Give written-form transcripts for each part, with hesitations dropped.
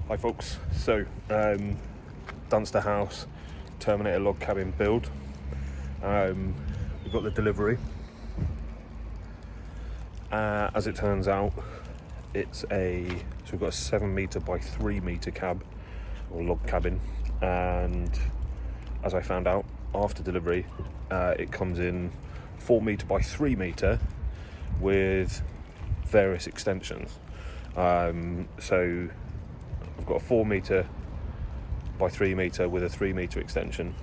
Hi folks, so Dunster house, Terminator log cabin build. We've got the delivery. As it turns out, so we've got a 7 metre by 3 metre cab, or log cabin, and as I found out after delivery, it comes in 4 metre by 3 metre with various extensions. So I've got a 4 metre by 3 metre with a 3 metre extension,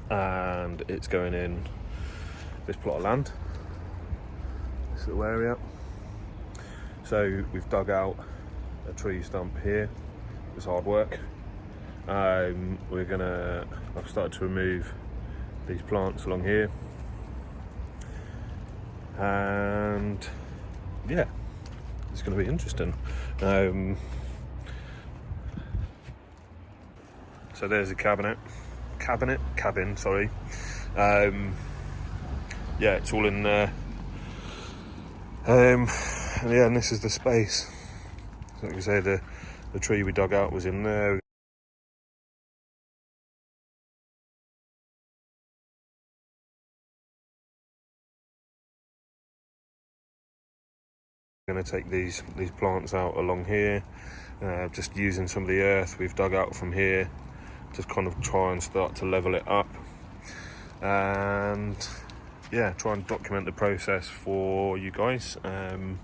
and it's going in this plot of land, this little area. So we've dug out a tree stump here. It's hard work. I've started to remove these plants along here, and yeah, it's going to be interesting. So there's the cabin, sorry. Yeah, it's all in there. And yeah, and this is the space. So like I say, the tree we dug out was in there. We're going to take these plants out along here, just using some of the earth we've dug out from here, just kind of try and start to level it up, and yeah, try and document the process for you guys. It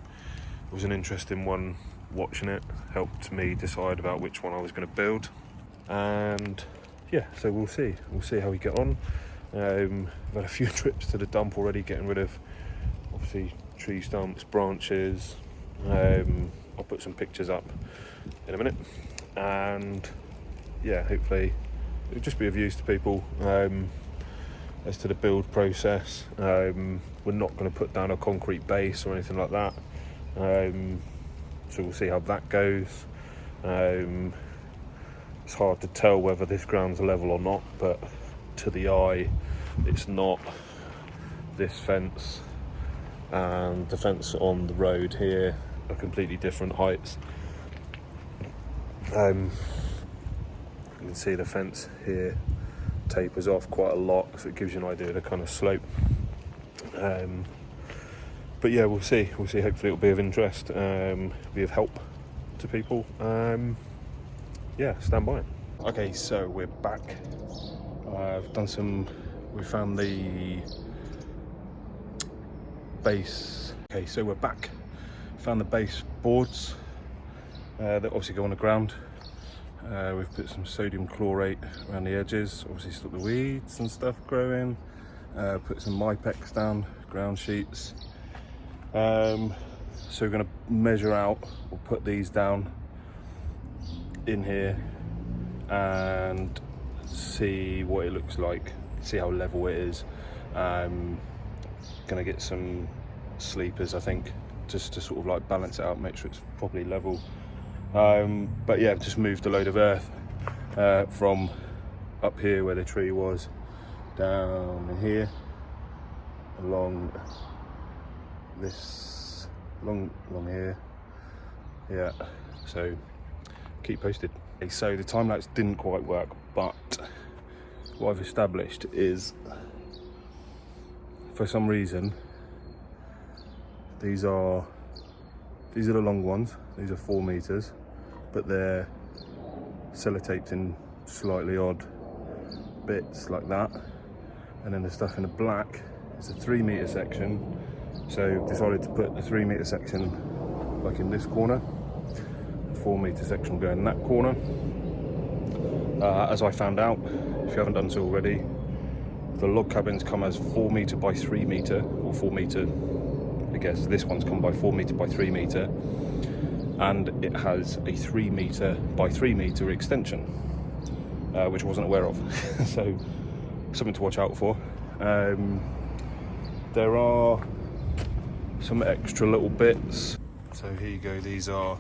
was an interesting one watching it, helped me decide about which one I was going to build, and yeah, so we'll see how we get on. I've had a few trips to the dump already, getting rid of obviously tree stumps, branches. I'll put some pictures up in a minute, and yeah, hopefully it'll just be of use to people as to the build process. We're not going to put down a concrete base or anything like that, so we'll see how that goes. It's hard to tell whether this ground's level or not, but to the eye it's not. This fence and the fence on the road here are completely different heights. You can see the fence here tapers off quite a lot, so it gives you an idea of the kind of slope. But yeah, we'll see. Hopefully it'll be of interest, be of help to people. Yeah, stand by. Okay, so we're back. We found the base. Okay, so we're back. Found the base boards that obviously go on the ground. We've put some sodium chlorate around the edges, obviously stop the weeds and stuff growing. Put some Mypex down, ground sheets. So we're going to measure out, we'll put these down in here and see what it looks like, see how level it is. Going to get some sleepers, I think, just to sort of like balance it out, make sure it's properly level. But yeah, I've just moved a load of earth from up here where the tree was down here along this along here. Yeah, so keep posted. Okay, so the time lapse didn't quite work, but what I've established is, for some reason, these are the long ones. These are 4 meters, but they're sellotaped in slightly odd bits like that. And then the stuff in the black is a 3 meter section. So I've decided to put the 3 meter section like in this corner. The 4 meter section will go in that corner. As I found out, if you haven't done so already, the log cabins come as 4 meter by 3 meter, or 4 meter. I guess this one's come by 4 meter by 3 meter, and it has a 3 meter by 3 meter extension, which I wasn't aware of. So something to watch out for. There are some extra little bits. So here you go. These are,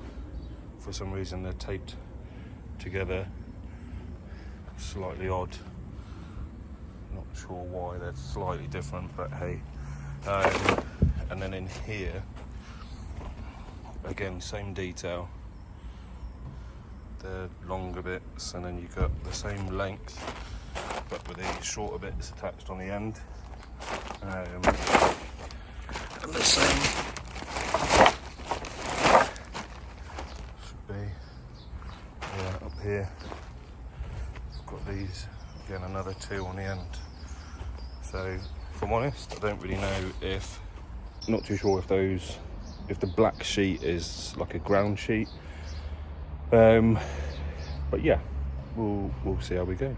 for some reason, they're taped together slightly odd. Not sure why they're slightly different, but hey. And then in here, again, same detail. the longer bits, and then you've got the same length but with these shorter bits attached on the end, and the same should be up here. I've got these again, another 2 on the end. So if I'm honest, I don't really know if, not too sure if the black sheet is like a ground sheet, but yeah, we'll see how we go.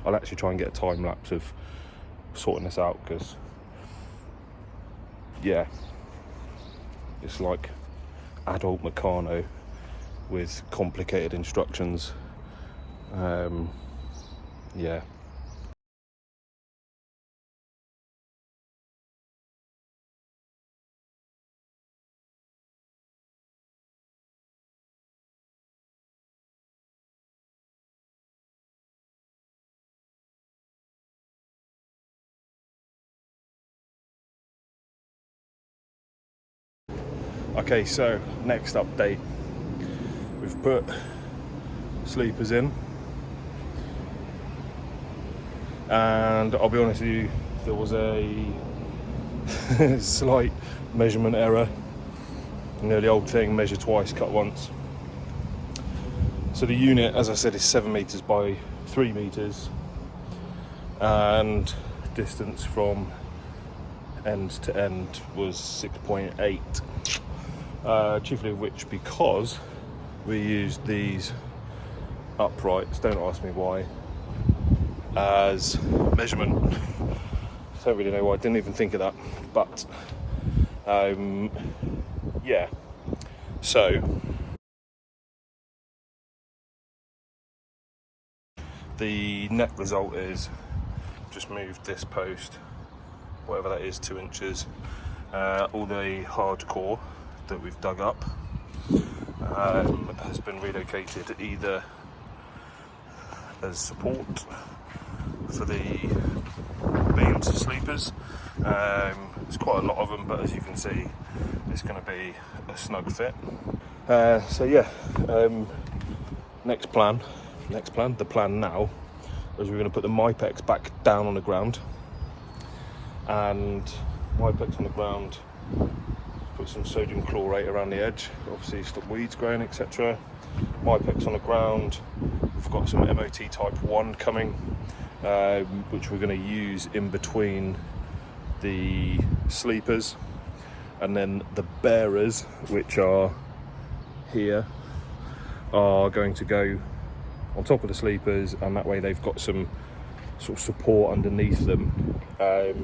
I'll actually try and get a time lapse of sorting this out, because yeah, it's like adult Meccano with complicated instructions. Yeah. Okay, so next update. We've put sleepers in, and I'll be honest with you, there was a slight measurement error. You know, the old thing, measure twice, cut once. So the unit, as I said, is 7 meters by 3 meters, and distance from end to end was 6.8. Chiefly of which because we used these uprights, don't ask me why, as measurement. Don't really know why, I didn't even think of that, but yeah, so the net result is just moved this post, whatever that is, 2 inches. All the hardcore that we've dug up has been relocated either as support for the beams and sleepers. There's quite a lot of them, but as you can see, it's going to be a snug fit. So yeah, the plan now is we're going to put the Mypex back down on the ground, and Mypex on the ground, put some sodium chlorate around the edge, obviously stop weeds growing, etc. Mypex on the ground. We've got some MOT type 1 coming, which we're going to use in between the sleepers, and then the bearers, which are here, are going to go on top of the sleepers, and that way they've got some sort of support underneath them that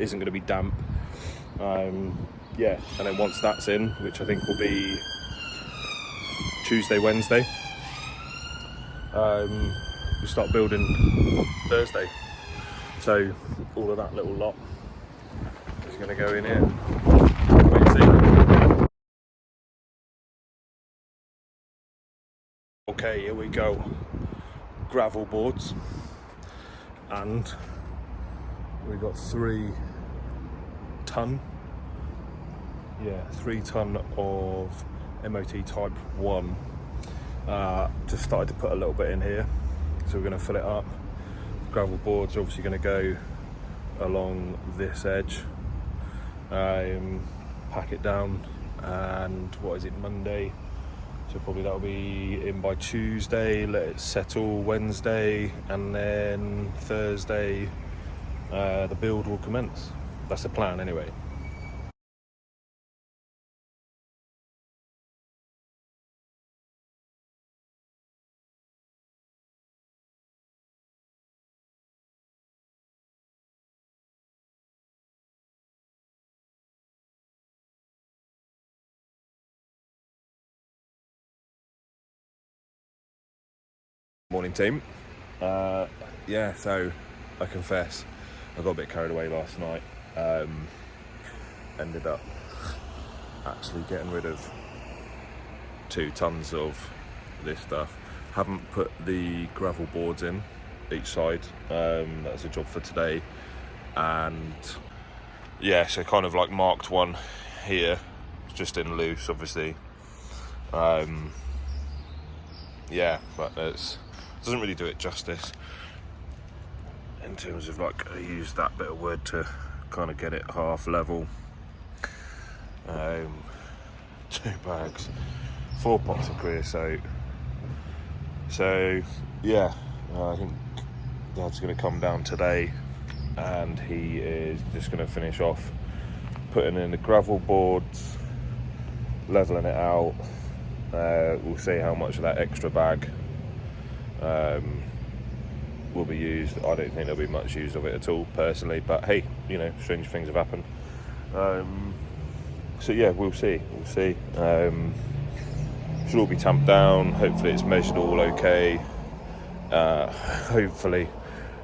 isn't going to be damp. Yeah, and then once that's in, which I think will be Tuesday, Wednesday, we start building Thursday. So all of that little lot is going to go in here. Wait and see. Okay, here we go. Gravel boards, and we've got 3 ton. Yeah, 3 ton of MOT type 1. Just started to put a little bit in here, so we're going to fill it up. Gravel boards are obviously going to go along this edge, pack it down, and what is it, Monday? So probably that'll be in by Tuesday, let it settle Wednesday, and then Thursday the build will commence. That's the plan anyway. Morning team. Yeah, so I confess I got a bit carried away last night. Ended up actually getting rid of 2 tons of this stuff. Haven't put the gravel boards in each side. That's a job for today. And yeah, so kind of like marked one here, just in loose obviously. Yeah, but it doesn't really do it justice in terms of, like, I use that bit of wood to kind of get it half level. 2 bags, 4 pots of creosote. So yeah, I think Dad's going to come down today and he is just going to finish off putting in the gravel boards, leveling it out. We'll see how much of that extra bag will be used. I don't think there'll be much use of it at all personally, but hey, you know, strange things have happened. So yeah, we'll see. Should all be tamped down. Hopefully it's measured all okay. Hopefully,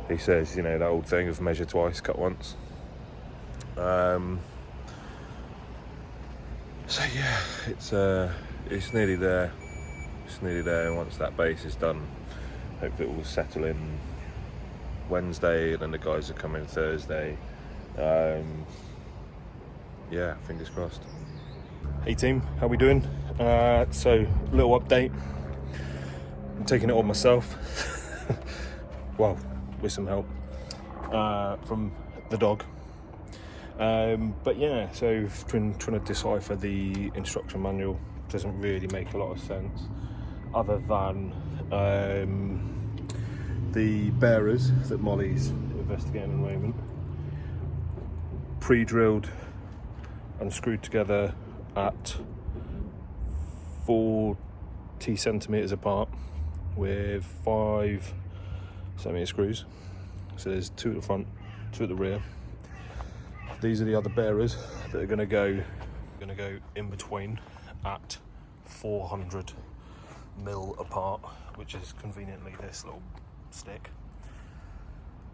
he says, you know, that old thing of measure twice, cut once. So yeah, it's nearly there. It's nearly there. Once that base is done, hopefully it will settle in Wednesday, and then the guys are coming Thursday. Yeah, fingers crossed. Hey team, how we doing? So, little update. I'm taking it on myself. Well, with some help from the dog. But yeah, so trying to decipher the instruction manual doesn't really make a lot of sense, other than the bearers that Molly's investigating at the moment, pre-drilled and screwed together at 40 centimetres apart with 5 centimetre screws. So there's 2 at the front, 2 at the rear. These are the other bearers that are going to go in between at 400 mil apart, which is conveniently this little stick.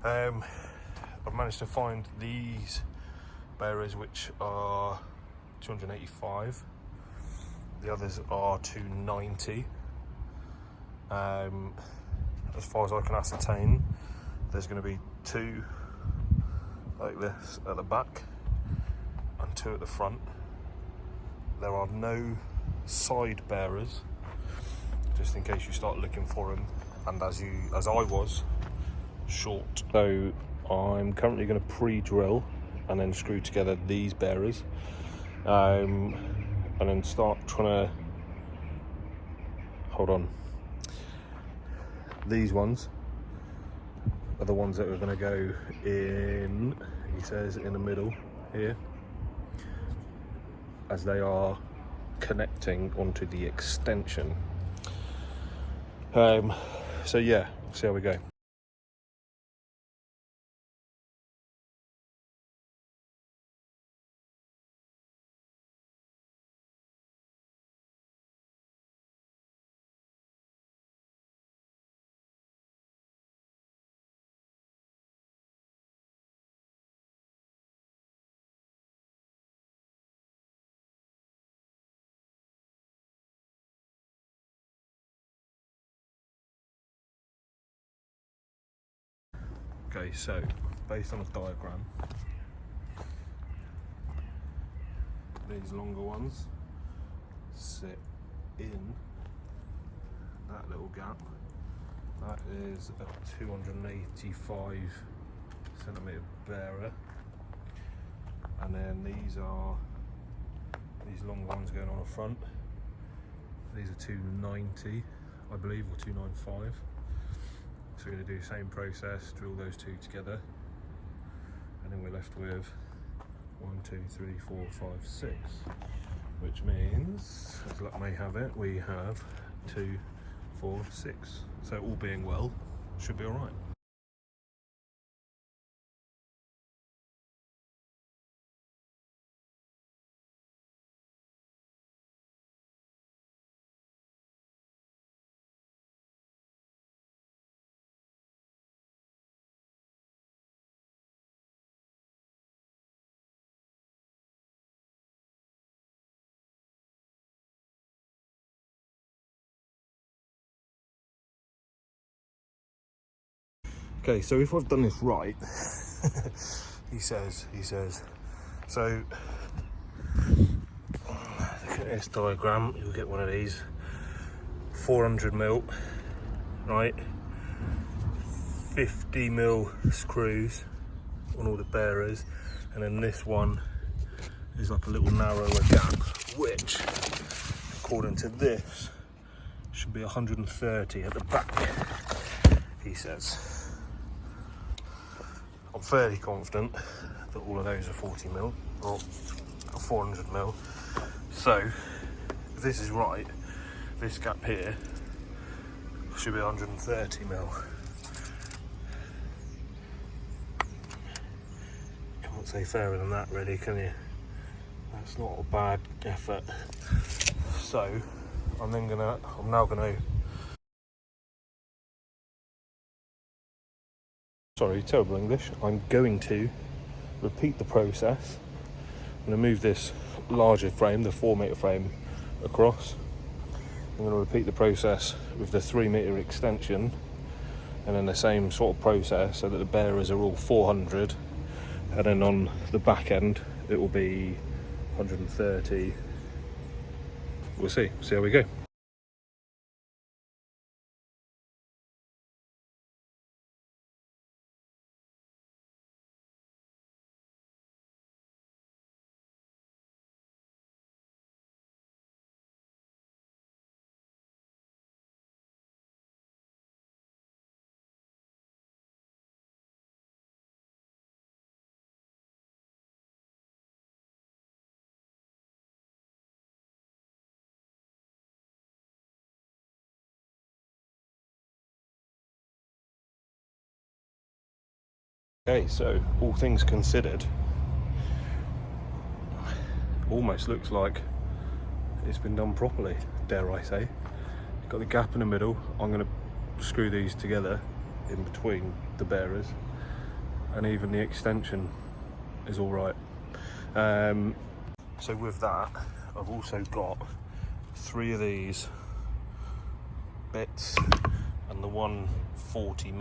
I've managed to find these bearers, which are 285. The others are 290. As far as I can ascertain, there's going to be 2 like this at the back and 2 at the front. There are no side bearers, just in case you start looking for them, and as I was short. So I'm currently going to pre-drill and then screw together these bearers, and then start trying to hold on. These ones are the ones that are going to go in, he says, in the middle here, as they are connecting onto the extension. So yeah, see how we go. Okay, so based on the diagram, these longer ones sit in that little gap. That is a 285 centimetre bearer, and then these long ones going on the front. These are 290, I believe, or 295. So we're going to do the same process, drill those 2 together, and then we're left with 1, 2, 3, 4, 5, 6, which means, as luck may have it, we have 2, 4, 6. So all being well, should be all right. Okay, so if I've done this right, he says, so looking at this diagram, you'll get one of these 400mm, right? 50mm screws on all the bearers, and then this one is like a little narrower gap, which, according to this, should be 130 at the back, he says. I'm fairly confident that all of those are 40mm or 400mm. So, if this is right, this gap here should be 130mm. Can't say fairer than that, really, can you? That's not a bad effort. So, I'm now gonna. Sorry, terrible English. I'm going to repeat the process. I'm going to move this larger frame, the 4 metre frame, across. I'm going to repeat the process with the 3 metre extension, and then the same sort of process so that the bearers are all 400, and then on the back end it will be 130. We'll see how we go. Okay, so all things considered, almost looks like it's been done properly, dare I say. Got the gap in the middle. I'm going to screw these together in between the bearers, and even the extension is all right. So with that, I've also got 3 of these bits and the one 40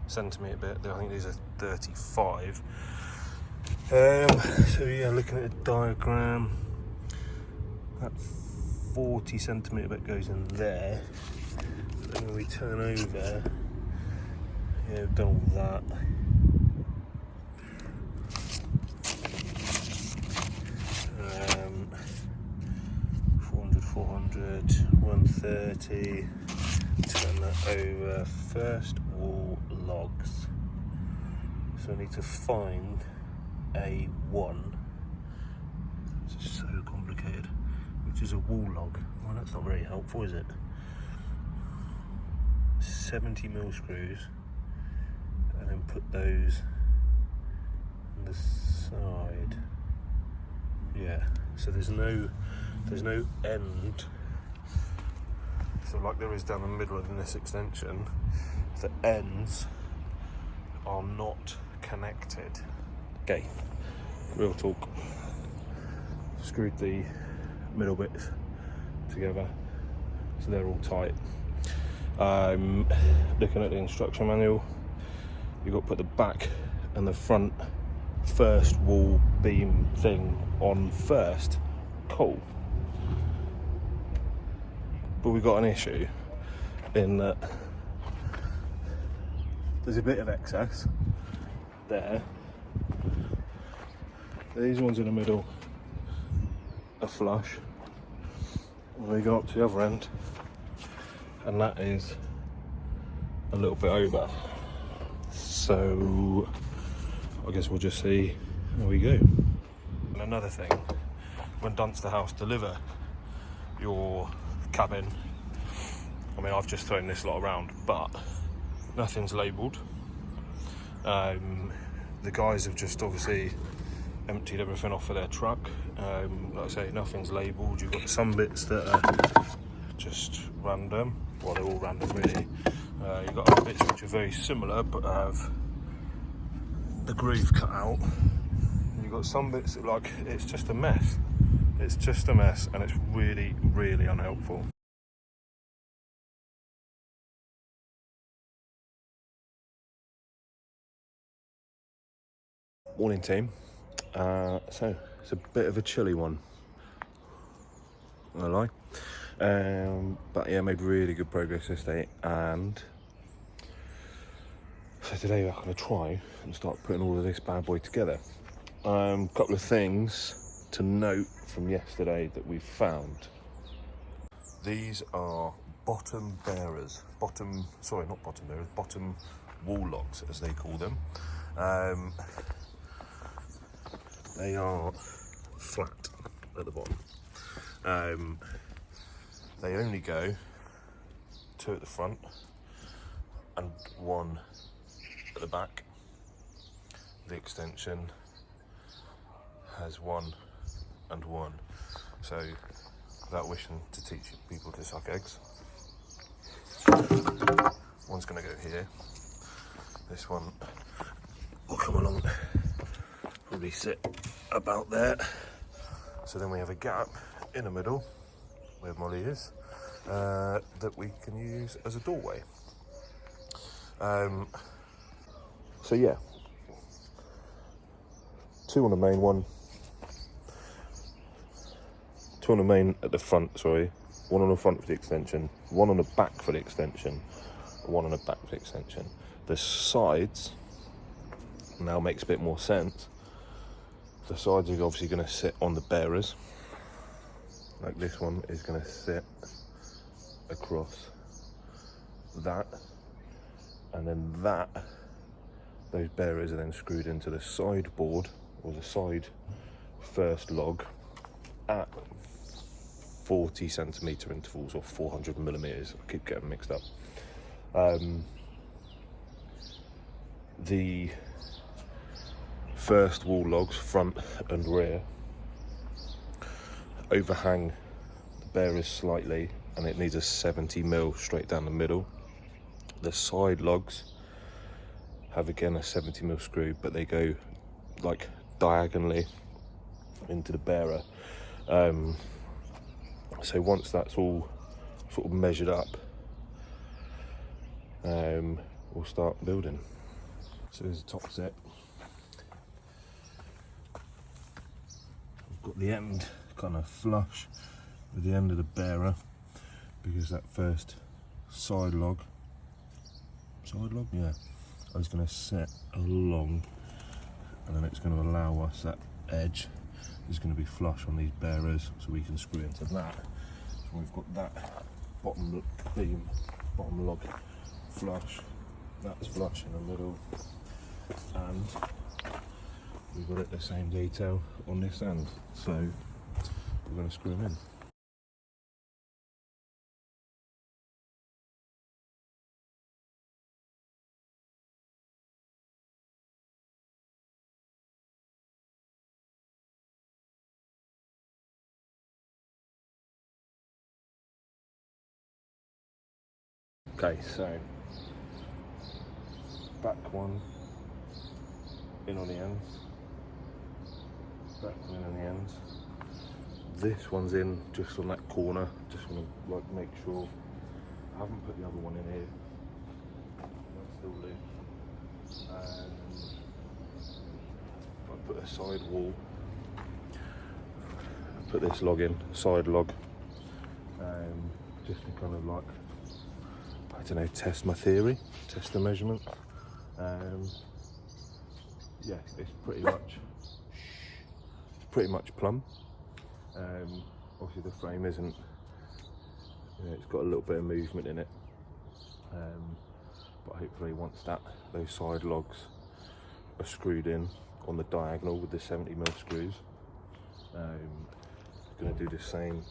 centimetre bit. I think these are 35. So yeah, looking at the diagram, that 40 centimetre bit goes in there. Then when we turn over, yeah, we've done all that. Um, 400, 400, 130. Turn that over. First wall logs. So I need to find A1. It's so complicated. Which is a wall log. Well, that's not very helpful, is it? 70mm screws, and then put those on the side. Yeah. So there's no end. So like there is down the middle of this extension, the ends are not connected. Okay, real talk. Screwed the middle bits together so they're all tight. Looking at the instruction manual, you've got to put the back and the front first wall beam thing on first. Cool. But we've got an issue in that there's a bit of excess there. These ones in the middle are flush. And we go up to the other end, and that is a little bit over. So I guess we'll just see how we go. And another thing, when Dunster House deliver your cabin, I mean, I've just thrown this lot around, but nothing's labelled. The guys have just obviously emptied everything off of their truck. Like I say, nothing's labelled. You've got some bits that are just random. Well, they're all random, really. You've got other bits which are very similar but have the groove cut out. And you've got some bits that, like, it's just a mess. It's just a mess, and it's really, really unhelpful. Morning, team. So it's a bit of a chilly one I lie. But yeah, made really good progress this day, and so today I'm going to try and start putting all of this bad boy together. Couple of things to note from yesterday that we've found. These are bottom bearers, bottom wall logs as they call them. They are flat at the bottom. They only go 2 at the front and 1 at the back. The extension has 1 and 1. So, without wishing to teach people to suck eggs, one's going to go here. This one will come along, probably sit about there. So then we have a gap in the middle where Molly is, that we can use as a doorway. So yeah, 2 on the main one, 2 on the main at the front, 1 on the front for the extension, 1 on the back for the extension, 1 on the back for the extension. The sides now makes a bit more sense. The sides are obviously going to sit on the bearers, like this one is going to sit across that, and then those bearers are then screwed into the sideboard, or the side first log, at 40 centimetre intervals, or 400 millimetres, I keep getting mixed up. The first wall logs, front and rear, overhang the bearers slightly, and it needs a 70mm straight down the middle. The side logs have again a 70mm screw, but they go like diagonally into the bearer. So once that's all sort of measured up, we'll start building. So there's the top set. I've got the end kind of flush with the end of the bearer, because that first side log, yeah, I was going to set along, and then it's going to allow us, that edge is going to be flush on these bearers, so we can screw into that. So we've got that bottom beam, bottom log flush, that's flush in the middle, and we've got it the same detail on this end, so we're going to screw them in. Okay, so back one in on the ends, back one in on the ends. This one's in just on that corner. Just want to like make sure. I haven't put the other one in here. That's still loose. I put a side wall. I put this log in, side log, just to kind of like, I don't know, test my theory, test the measurement. Yeah, it's pretty much plumb. Obviously the frame isn't, it's got a little bit of movement in it, but hopefully once those side logs are screwed in on the diagonal with the 70mm screws, I'm going to do the same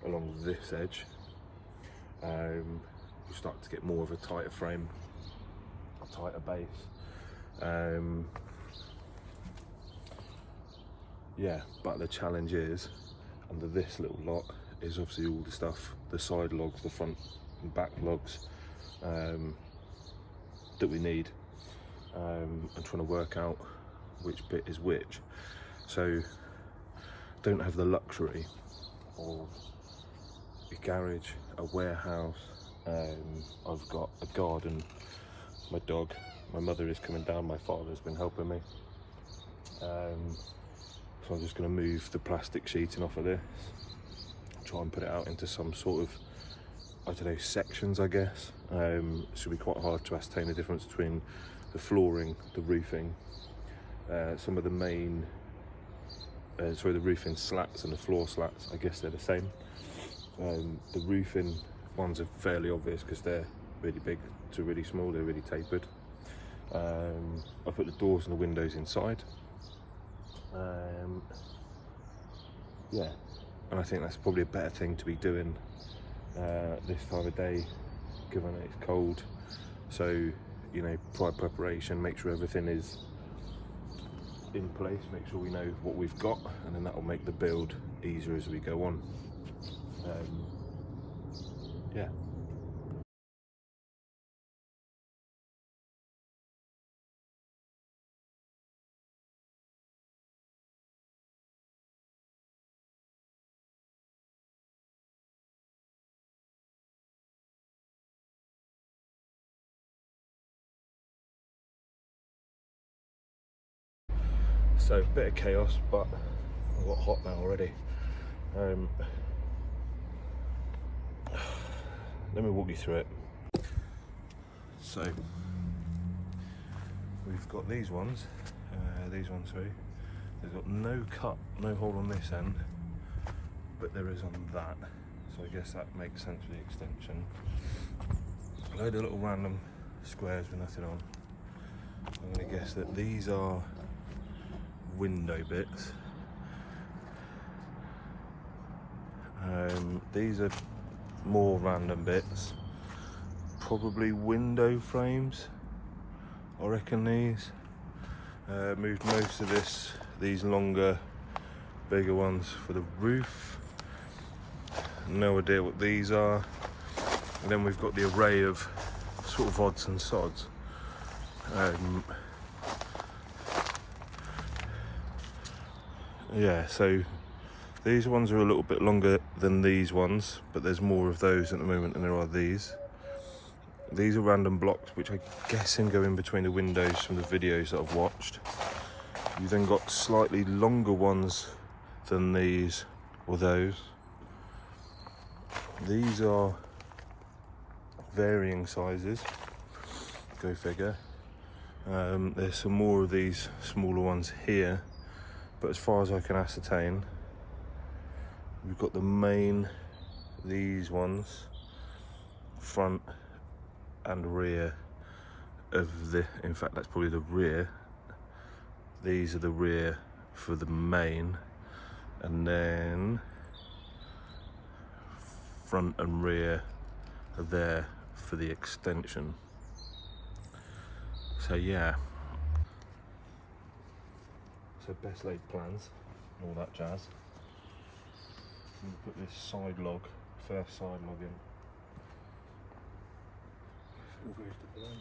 along this edge. You start to get more of a tighter frame, a tighter base. Yeah, but the challenge is, under this little lot, is obviously all the stuff, the side logs, the front and back logs, that we need, and trying to work out which bit is which. So don't have the luxury of a garage, a warehouse. I've got a garden, my dog, my mother is coming down, my father's been helping me. So I'm just going to move the plastic sheeting off of this, try and put it out into some sort of, I don't know, sections, I guess. It should be quite hard to ascertain the difference between the flooring, the roofing, some of the main, the roofing slats and the floor slats, I guess they're the same. The roofing ones are fairly obvious because they're really big to really small, they're really tapered. I put the doors and the windows inside. Yeah, and I think that's probably a better thing to be doing this time of day, given that it's cold. So, you know, prior preparation, make sure everything is in place, make sure we know what we've got, and then that will make the build easier as we go on. Yeah. So, bit of chaos, but I've got hot now already. Let me walk you through it. So, we've got these ones, sorry. They've got no cut, no hole on this end, but there is on that. So I guess that makes sense for the extension. A load of little random squares with nothing on. I'm going to guess that these are window bits. These are more random bits. Probably window frames, I reckon these. Moved most of these longer, bigger ones for the roof. No idea what these are. And then we've got the array of sort of odds and sods. Yeah, so these ones are a little bit longer than these ones, but there's more of those at the moment than there are these. These are random blocks, which I'm guessing go in between the windows from the videos that I've watched. You've then got slightly longer ones than these or those. These are varying sizes, go figure. There's some more of these smaller ones here, but as far as I can ascertain, we've got the main, these ones, front and rear of the, in fact that's probably the rear. These are the rear for the main, and then front and rear are there for the extension. So yeah. So best laid plans, all that jazz. I'm gonna put this side log, first side log in. Where's the blend?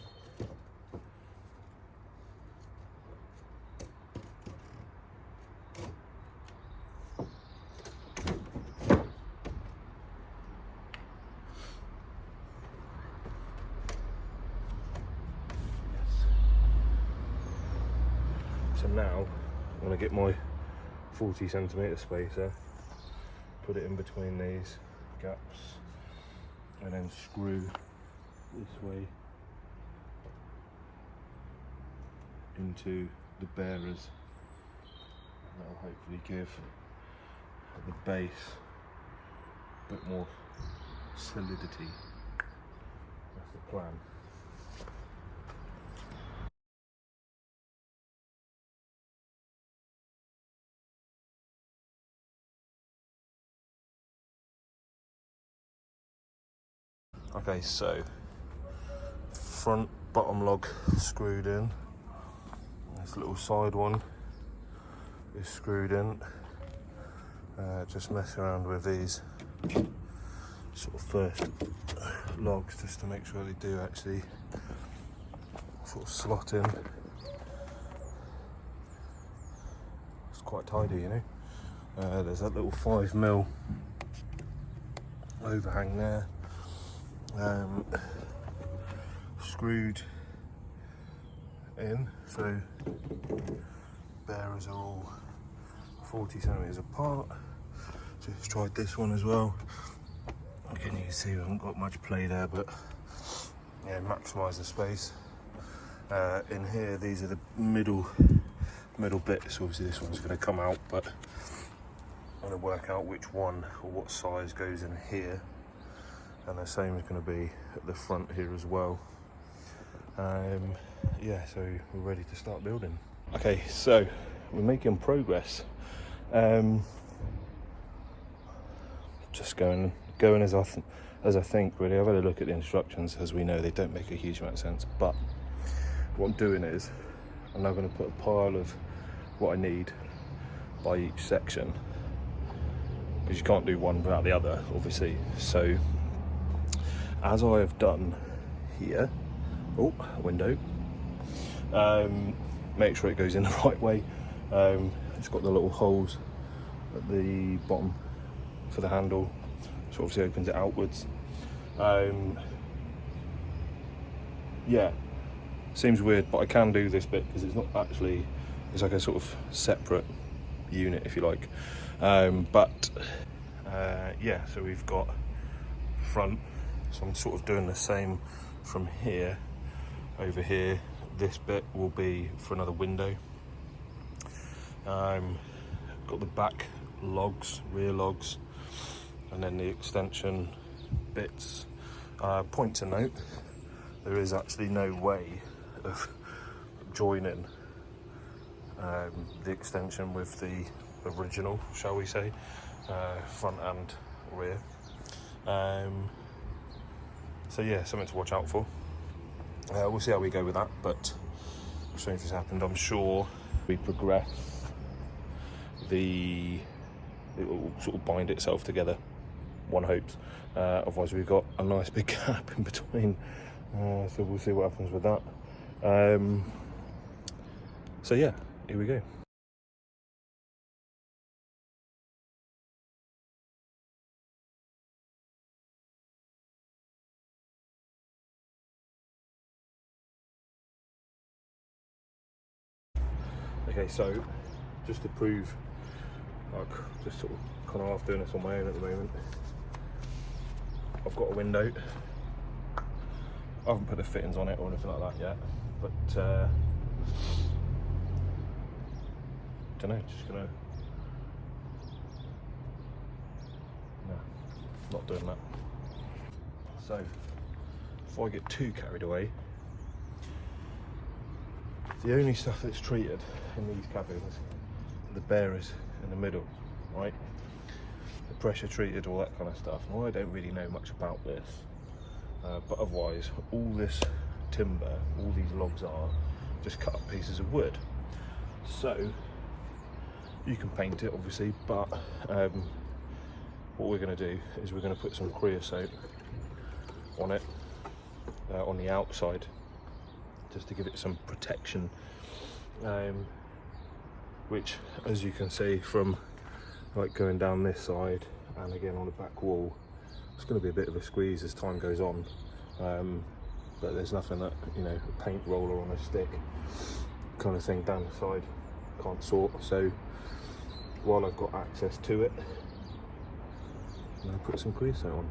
So now I'm going to get my 40cm spacer, put it in between these gaps, and then screw this way into the bearers. That'll hopefully give the base a bit more solidity. That's the plan. Okay, so front bottom log screwed in. This little side one is screwed in. Just mess around with these sort of first logs just to make sure they do actually sort of slot in. It's quite tidy, you know. There's that little 5mm overhang there. Screwed in, so bearers are all 40cm apart. So Just tried this one as well. Again, you can see we haven't got much play there, but yeah, maximise the space. In here, these are the middle bits. Obviously this one's going to come out, but I'm going to work out which one or what size goes in here, and the same is going to be at the front here as well. Yeah, so we're ready to start building. Okay, so we're making progress. Just going as I think, really. I've had a look at the instructions. As we know, they don't make a huge amount of sense, but what I'm doing is I'm now going to put a pile of what I need by each section, because you can't do one without the other, obviously. So as I have done here, oh, a window, make sure it goes in the right way. It's got the little holes at the bottom for the handle, so obviously opens it outwards. Yeah, seems weird, but I can do this bit because it's not actually, it's like a sort of separate unit, if you like. Yeah, so we've got front, so I'm sort of doing the same from here over here. This bit will be for another window. Got the back logs, rear logs, and then the extension bits. Point to note, there is actually no way of joining the extension with the original, shall we say, front and rear. So yeah, something to watch out for. We'll see how we go with that, but strange has happened. I'm sure we progress, it will sort of bind itself together, one hopes. Otherwise we've got a nice big gap in between, so we'll see what happens with that. So yeah, here we go. Okay, so just to prove, like, just sort of kind of half doing this on my own at the moment, I've got a window. I haven't put the fittings on it or anything like that yet, but don't know, just gonna, no, not doing that. So before I get too carried away, the only stuff that's treated in these cabins are the bearers in the middle, right? The pressure treated, all that kind of stuff. And I don't really know much about this, but otherwise, all this timber, all these logs are just cut up pieces of wood. So you can paint it, obviously, but what we're going to do is we're going to put some creosote on it, on the outside, just to give it some protection, which, as you can see from like going down this side and again on the back wall, it's going to be a bit of a squeeze as time goes on, but there's nothing that, you know, a paint roller on a stick kind of thing down the side can't sort. So while I've got access to it, I'm going to put some creosote on.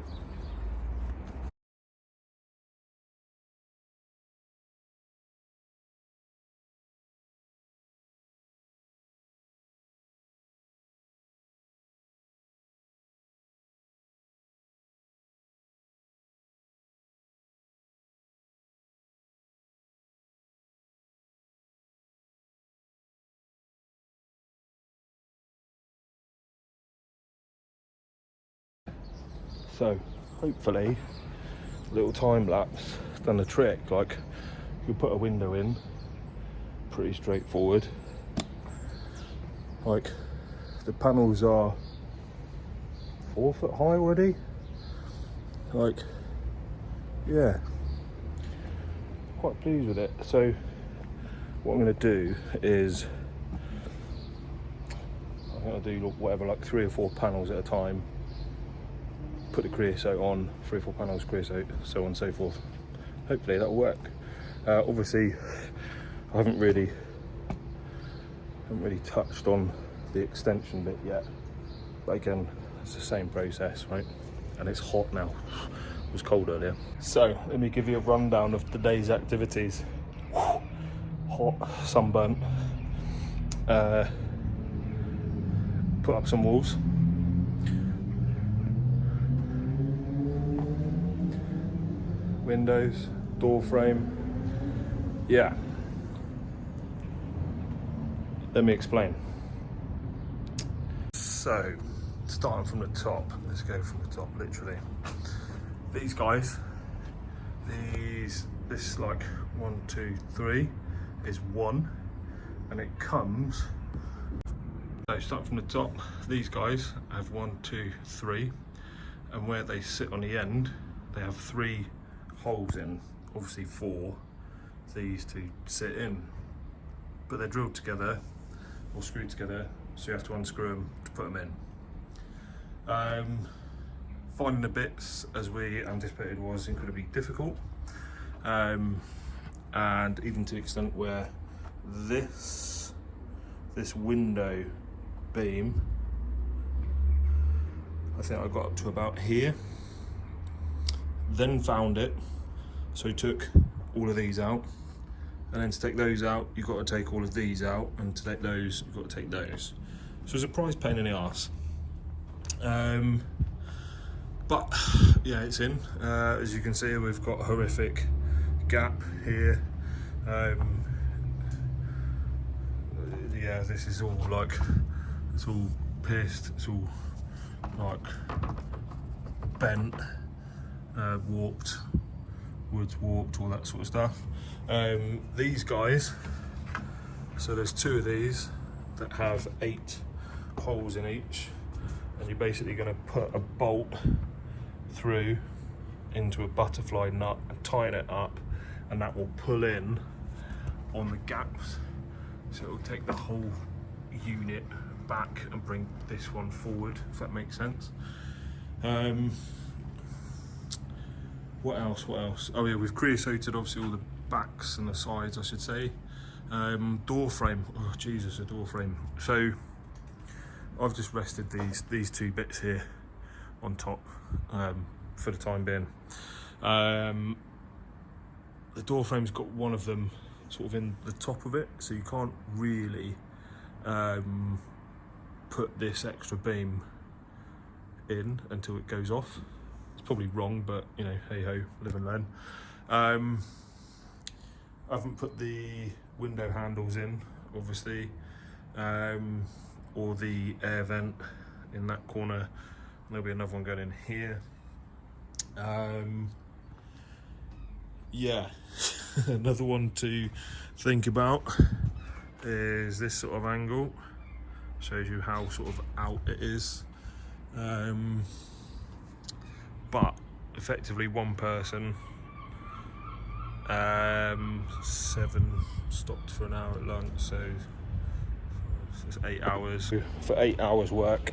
So hopefully a little time lapse done the trick. Like, you put a window in, pretty straightforward. Like, the panels are 4 foot high already. Like, yeah, quite pleased with it. So what I'm going to do is I'm going to do whatever, like 3 or 4 panels at a time, put the creosote on, 3 or 4 panels creosote, so on and so forth. Hopefully that'll work. Obviously I haven't really touched on the extension bit yet, but again, It's the same process, right? And it's hot now. It was cold earlier. So let me give you a rundown of today's activities. Hot, sunburnt. Put up some walls. Windows, door frame. Yeah. Let me explain. So, starting from the top, let's go from the top, literally. These guys, this like 1, 2, 3 is 1, and it comes. So start from the top. These guys have 1, 2, 3, and where they sit on the end, they have 3 holes in. Obviously 4 these to sit in, but they're drilled together or screwed together, so you have to unscrew them to put them in. Finding the bits, as we anticipated, was incredibly difficult, and even to the extent where this window beam, I think I got up to about here, then found it, so took all of these out, and then to take those out you've got to take all of these out, and to take those you've got to take those. So it's a prize pain in the arse, but yeah, it's in. As you can see, we've got a horrific gap here. Yeah, this is all like, it's all pissed, it's all like bent, warped, wood's warped, all that sort of stuff. These guys, so there's 2 of these that have 8 holes in each, and you're basically going to put a bolt through into a butterfly nut and tighten it up, and that will pull in on the gaps, so it will take the whole unit back and bring this one forward, if that makes sense. What else? Oh yeah, we've creosoted obviously all the backs and the sides, I should say. Door frame, oh Jesus, a door frame. So I've just rested these 2 bits here on top for the time being. The door frame's got one of them sort of in the top of it, so you can't really put this extra beam in until it goes off. It's probably wrong, but you know, hey ho, live and learn. I haven't put the window handles in, obviously, or the air vent in that corner. There'll be another one going in here. Yeah, another one to think about is this sort of angle. Shows you how sort of out it is. But effectively one person, 7 stopped for an hour at lunch, so it's 8 hours. For 8 hours work.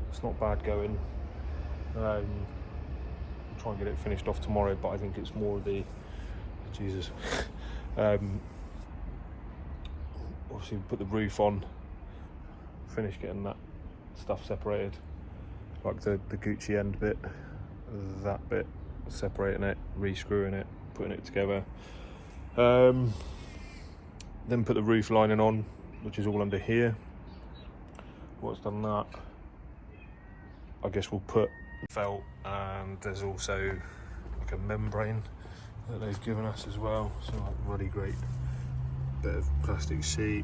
It's not bad going. Try and get it finished off tomorrow, but I think it's more of the, Jesus. Obviously we put the roof on, finish getting that stuff separated, like the Gucci end bit, that bit, separating it, re-screwing it, putting it together. Then put the roof lining on, which is all under here. Once done that, I guess we'll put felt, and there's also like a membrane that they've given us as well, so like really great bit of plastic sheet.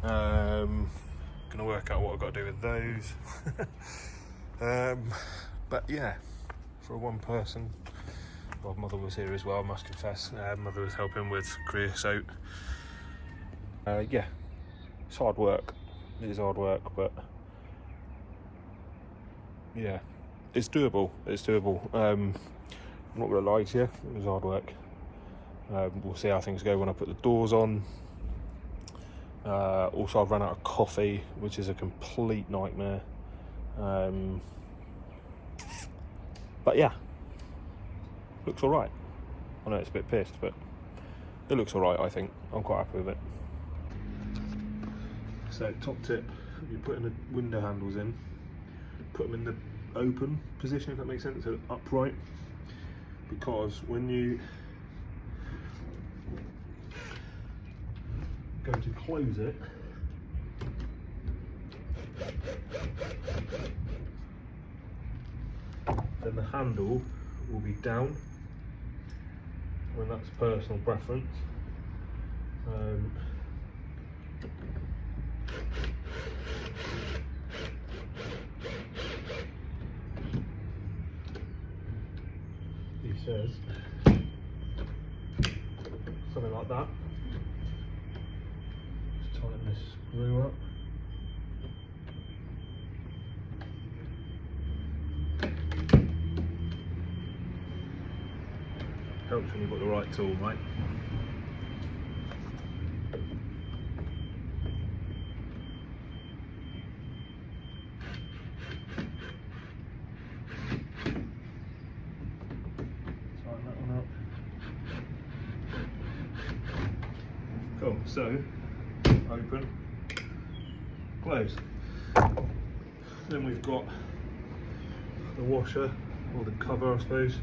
Gonna work out what I've got to do with those. But yeah, for one person, well, mother was here as well, I must confess. Mother was helping with creosote. Yeah, it's hard work. It is hard work, but yeah, it's doable. It's doable. I'm not gonna lie to you, it was hard work. We'll see how things go when I put the doors on. Also, I've run out of coffee, which is a complete nightmare. But yeah, looks all right. I know it's a bit pissed, but it looks all right. I think I'm quite happy with it. So top tip, you're putting the window handles in, put them in the open position, if that makes sense, so upright, because when you go to close it, then the handle will be down, when that's personal preference. He says something like that. Just tighten this screw up. Helps when you've got the right tool, right? Tighten that one up. Cool, so open, close. Then we've got the washer, or the cover I suppose.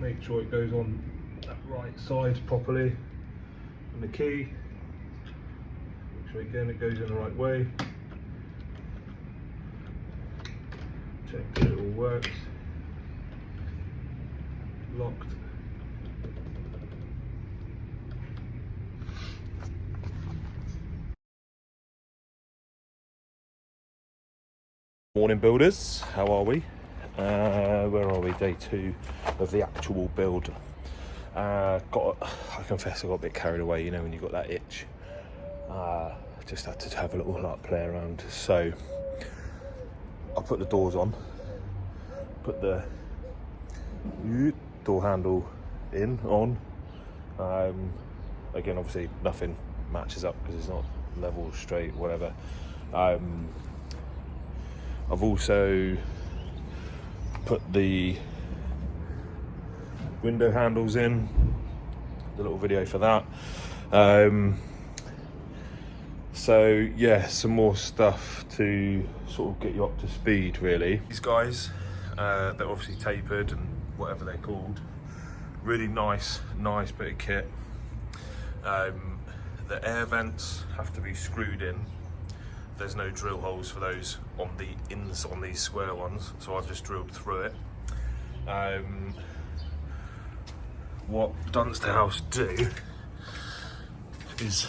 Make sure it goes on that right side properly. And the key, make sure again it goes in the right way. Check that it all works. Locked. Morning builders, how are we? Where are we? Day 2 of the actual build. I confess I got a bit carried away, you know, when you got that itch. Just had to have a little play around. So I put the doors on, put the door handle on. Again, obviously nothing matches up because it's not level, straight, whatever. I've also put the window handles in, the little video for that. So yeah, some more stuff to sort of get you up to speed really. These guys, they're obviously tapered and whatever they're called. Really nice bit of kit. The air vents have to be screwed in. There's no drill holes for those on the ins on these square ones, so I've just drilled through it. What Dunster House do is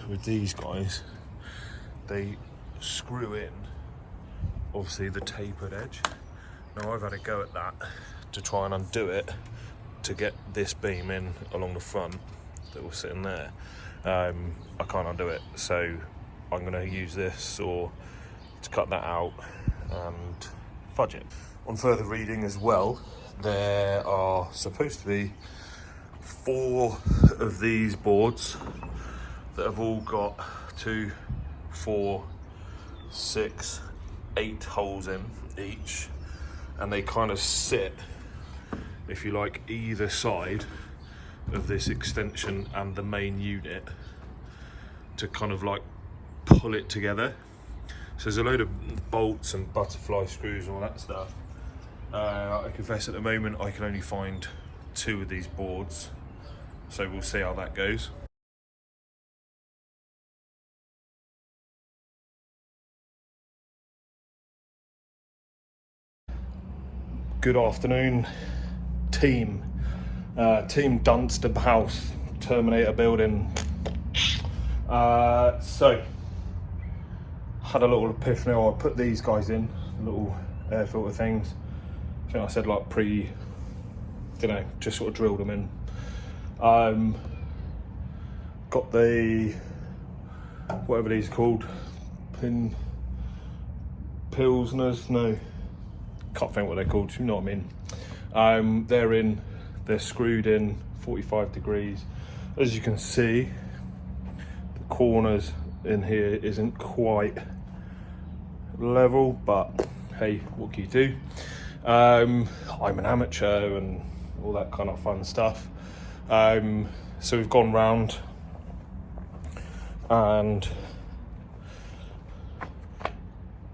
with these guys, they screw in obviously the tapered edge. Now I've had a go at that to try and undo it to get this beam in along the front that was sitting there. I can't undo it, so I'm going to use this or to cut that out and fudge it. On further reading as well, there are supposed to be 4 of these boards that have all got 2, 4, 6, 8 holes in each, and they kind of sit, if you like, either side of this extension and the main unit to kind of like pull it together. So there's a load of bolts and butterfly screws and all that stuff. I confess at the moment I can only find 2 of these boards, so we'll see how that goes. Good afternoon, team. Team Dunster House, Terminator building. So had a little epiphany. I put these guys in, little air filter things. I think I said like just sort of drilled them in. Got the, whatever these are called, pilsners, no, can't think what they're called, you know what I mean. They're screwed in 45 degrees. As you can see, the corners in here isn't quite level, but hey, what can you do? I'm an amateur and all that kind of fun stuff. So we've gone round and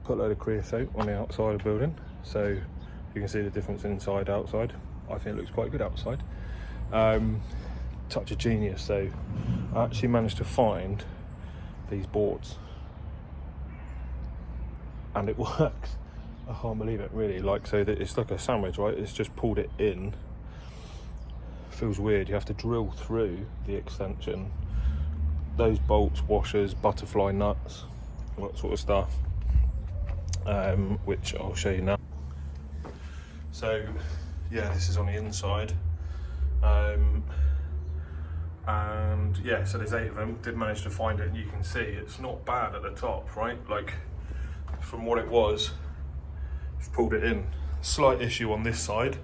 put a load of creosote on the outside of the building, so you can see the difference inside, outside. I think it looks quite good outside. Touch of genius, so I actually managed to find these boards, and it works. I can't believe it, really. Like, so that it's like a sandwich, right? It's just pulled it in. Feels weird. You have to drill through the extension. Those bolts, washers, butterfly nuts, all that sort of stuff, which I'll show you now. So, yeah, this is on the inside. And yeah, so there's 8 of them. Did manage to find it, and you can see it's not bad at the top, right? Like, from what it was, I've pulled it in. Slight issue on this side,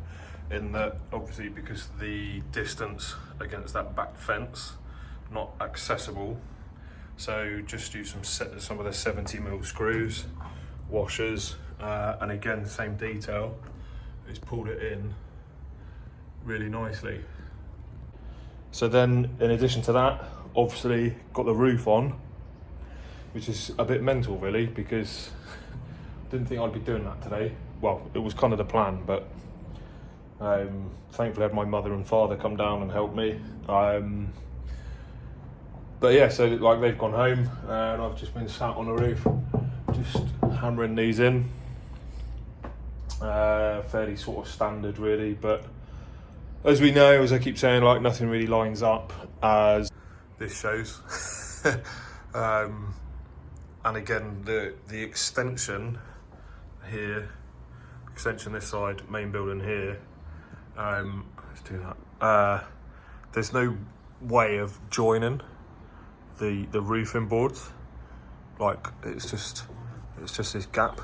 in that obviously because the distance against that back fence, not accessible. So just use some of the 70mm screws, washers, and again, same detail. It's pulled it in really nicely. So then, in addition to that, obviously got the roof on, which is a bit mental really, because I didn't think I'd be doing that today. Well, it was kind of the plan, but thankfully I had my mother and father come down and help me. But yeah, so like they've gone home and I've just been sat on the roof, just hammering these in. Fairly sort of standard really, but as we know, as I keep saying, like nothing really lines up as this shows. And again, the extension here, extension this side, main building here, let's do that. There's no way of joining the roofing boards. Like it's just this gap.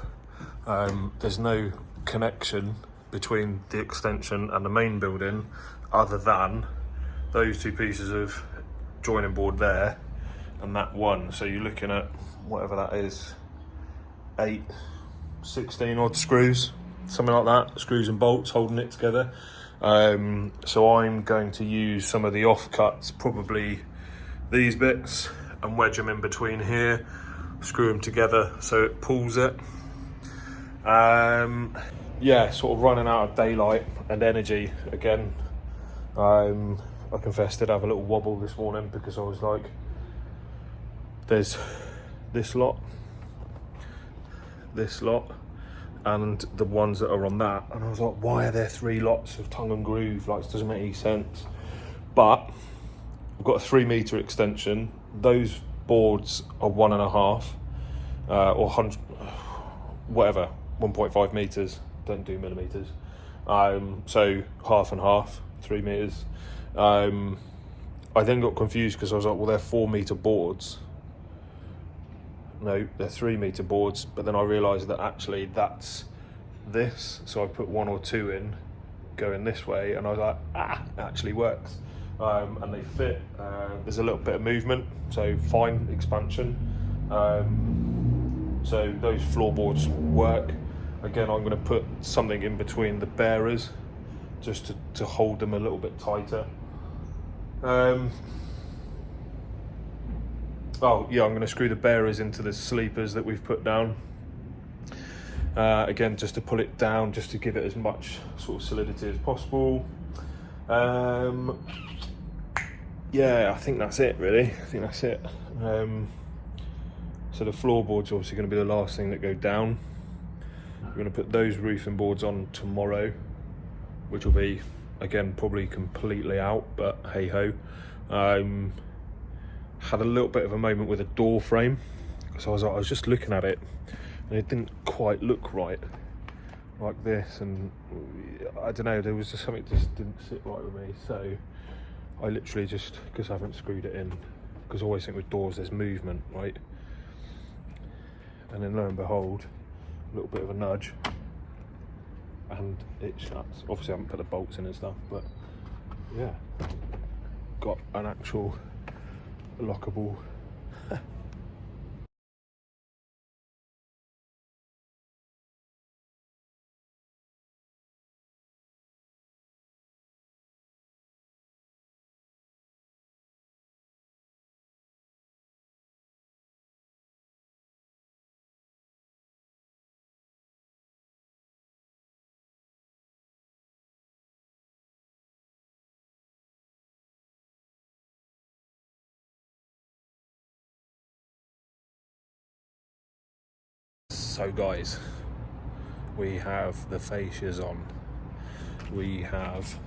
There's no connection between the extension and the main building other than those 2 pieces of joining board there and that one. So you're looking at whatever that is, 8, 16 odd screws, something like that, screws and bolts holding it together. So I'm going to use some of the offcuts, probably these bits, and wedge them in between here, screw them together so it pulls it. Yeah, sort of running out of daylight and energy again. I confess did have a little wobble this morning because I was like, there's this lot, and the ones that are on that, and I was like, why are there 3 lots of tongue and groove? Like, it doesn't make any sense. But I've got a 3-meter extension. Those boards are 1.5 or 100, whatever, 1.5 meters. Don't do millimeters. So half and half, 3 meters. I then got confused because I was like, well, they're 4-meter boards. No, they're 3-meter boards. But then I realised that actually that's this. So I put 1 or 2 in, going this way, and I was like, it actually works. And they fit. There's a little bit of movement, so fine expansion. So those floorboards work. Again, I'm going to put something in between the bearers just to hold them a little bit tighter. Oh yeah, I'm going to screw the bearers into the sleepers that we've put down. Again, just to pull it down, just to give it as much sort of solidity as possible. Yeah, I think that's it really. I think that's it. So the floorboard's obviously going to be the last thing that go down. We're going to put those roofing boards on tomorrow, which will be, again, probably completely out, but hey ho. Had a little bit of a moment with a door frame, so I was just looking at it and it didn't quite look right, like this, and I don't know, there was just something that just didn't sit right with me. So I literally just, because I haven't screwed it in, because I always think with doors there's movement, right? And then lo and behold, a little bit of a nudge and it shuts. Obviously I haven't put the bolts in and stuff, but yeah, got an actual lockable So guys, we have the fascias on, we have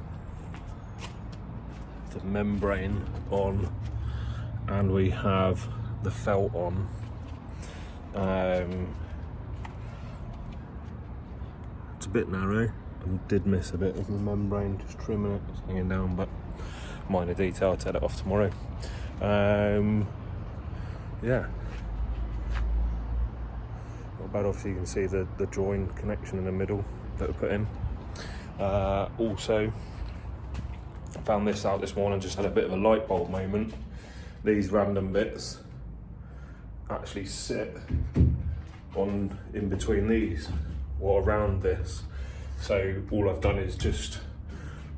the membrane on, and we have the felt on. It's a bit narrow. I did miss a bit of the membrane, just trimming it, it's hanging down, but minor detail, I'll take it off tomorrow. Yeah. Not bad. Obviously you can see the join connection in the middle that we put in. Also, I found this out this morning, just had a bit of a light bulb moment. These random bits actually sit on in between these or around this. So all I've done is just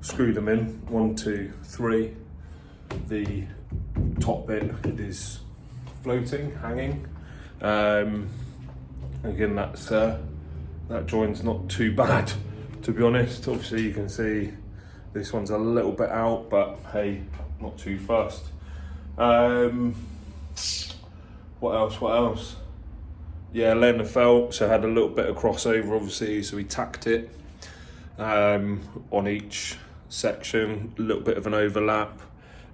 screw them in, 1, 2, 3. The top bit is floating, hanging. Again, that joint's not too bad, to be honest. Obviously you can see this one's a little bit out, but hey, not too fussed. What else? Yeah, laying the felt, so I had a little bit of crossover obviously, so we tacked it on each section, a little bit of an overlap,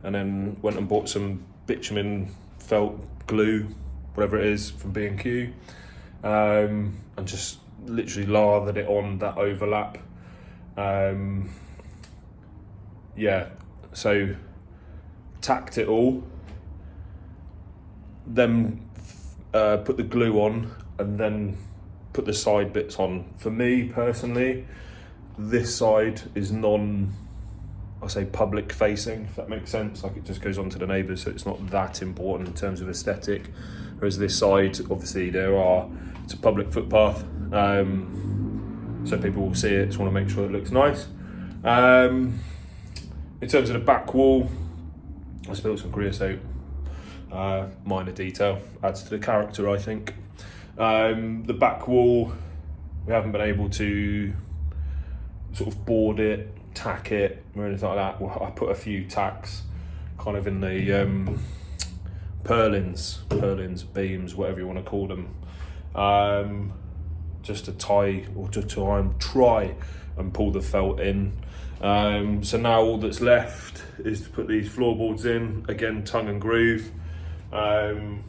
and then went and bought some bitumen felt glue, whatever it is, from B&Q, and just literally lathered it on that overlap. Yeah, so tacked it all, then put the glue on, and then put the side bits on. For me personally, this side is public facing, if that makes sense. Like, it just goes on to the neighbours, so it's not that important in terms of aesthetic. Whereas this side, obviously it's a public footpath, so people will see it, just want to make sure it looks nice. In terms of the back wall, I spilled some creosote. Minor detail, adds to the character, I think. The back wall, we haven't been able to sort of board it, tack it, or anything like that. Well, I put a few tacks kind of in the purlins, beams, whatever you want to call them, just to tie, or to try and pull the felt in. So now all that's left is to put these floorboards in, again tongue and groove. I've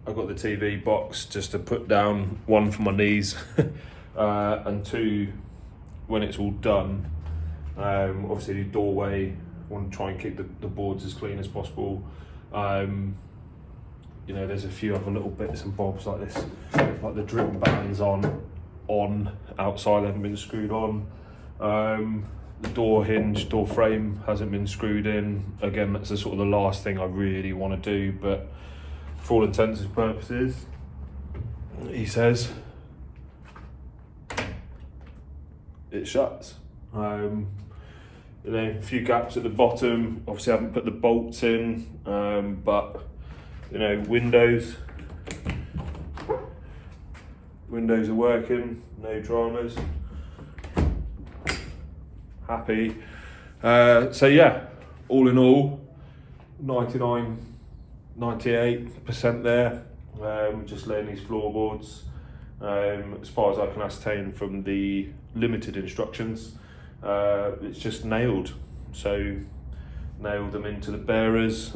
got the TV box just to put down, 1 for my knees, and 2, when it's all done, obviously the doorway, I want to try and keep the boards as clean as possible. You know, there's a few other little bits and bobs like this, like the drip bands on outside haven't been screwed on. The door hinge, door frame hasn't been screwed in. Again, that's the sort of the last thing I really want to do, but for all intents and purposes, he says it shuts. You know, a few gaps at the bottom. Obviously I haven't put the bolts in, but you know, windows are working, no dramas. Happy. So yeah, all in all, 98% there. Just laying these floorboards. As far as I can ascertain from the limited instructions, it's just nailed. So nailed them into the bearers.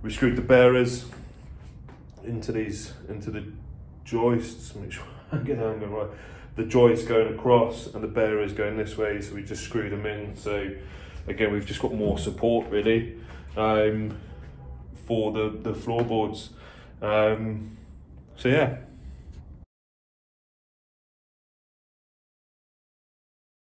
We screwed the bearers into the joists. Make sure I get the angle right. The joists going across and the bearers going this way, so we just screwed them in. So again, we've just got more support really for the floorboards. So yeah.